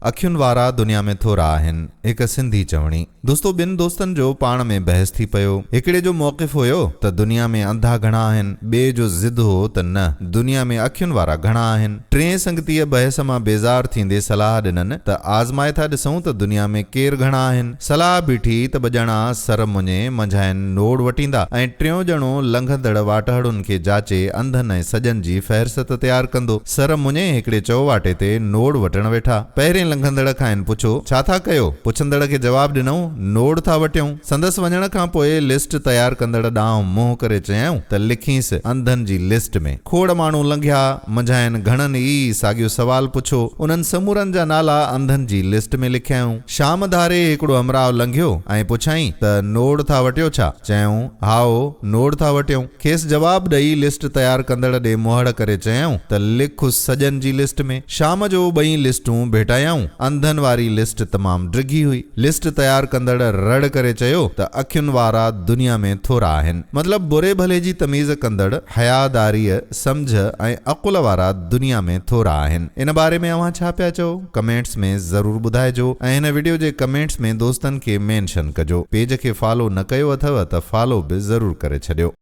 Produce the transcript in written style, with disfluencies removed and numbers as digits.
अखियुनि वारा दुनिया में थोरा आहिनि, हिक सिंधी चवणी। दोस्तों, ॿिनि दोस्तनि जो पाण में बहस थी पियो। हिकिड़े जो मौक़िफ़ हुयो त दुनिया में अंधा घणा आहिनि, ॿिए जो ज़िद हो त न, दुनिया में अखियुनि वारा घणा आहिनि। टे संगतीअ बहस मां बेज़ार थींदे सलाह ॾिननि त आज़माए था ॾिसूं त दुनिया में केरु घणा आहिनि। सलाह बीठी त ॿ ॼणा सर मुञे मंझाइनि नोड़ वठींदा ऐं टियों ॼणो लंघंदड़ वाटहड़ुनि खे जाचे अंधनि ऐं सॼनि जी फ़हरिस्त तयारु कंदो। सर मुञे हिकिड़े चौवाटे ते नोड़ वठण वेठा। पहिरें लंघंदड़ खां आहिनि पुछो, छा था कयो? पुछंदड़ खे जवाबु ॾिनऊं, नोड़ था वटियूं। संदसि वञण खां पोइ लिस्ट तयारु कंदड़ ॾांहुं मुंहुं करे चयऊं त लिखीसि अंधनि जी लिस्ट में। खोड़ माण्हू लंघिया, मंझाइनि घणनि ई साॻियो सवाल पुछो। उन्हनि समूरनि जा नाला अंधनि जी लिस्ट में लिखियाऊं। शाम धारे हिकिड़ो हमराह लंघियो ऐं पुछाईं त नोड़ था वटियो छा? चयऊं, हाओ, नोड़ था वटियूं। खेसि जवाबु ॾेई लिस्ट तयारु कंदड़ ॾे मुहड़ करे चयऊं त लिखुसि सॼनि जी लिस्ट में। शाम जो ॿई लिस्टूं भेटायाऊं। अंधनि वारी लिस्ट तमामु डिघी हुई। लिस्ट तयारु कंदड़ रड़ करे चयो त अखियुनि वारा दुनिया में थोरा आहिनि, मतिलबु बुरे भले जी तमीज़ कंदड़, हयादारीअ, सम्झ ऐं अक़ुल वारा दुनिया में थोरा आहिनि। इन बारे में अव्हां छा पिया चओ? कमेंट्स में ज़रूरु ॿुधाइजो ऐं हिन वीडियो जे कमेंट्स में दोस्तनि खे मेंशन कजो। पेज खे फॉलो न कयो अथव त फॉलो बि ज़रूरु करे छॾियो।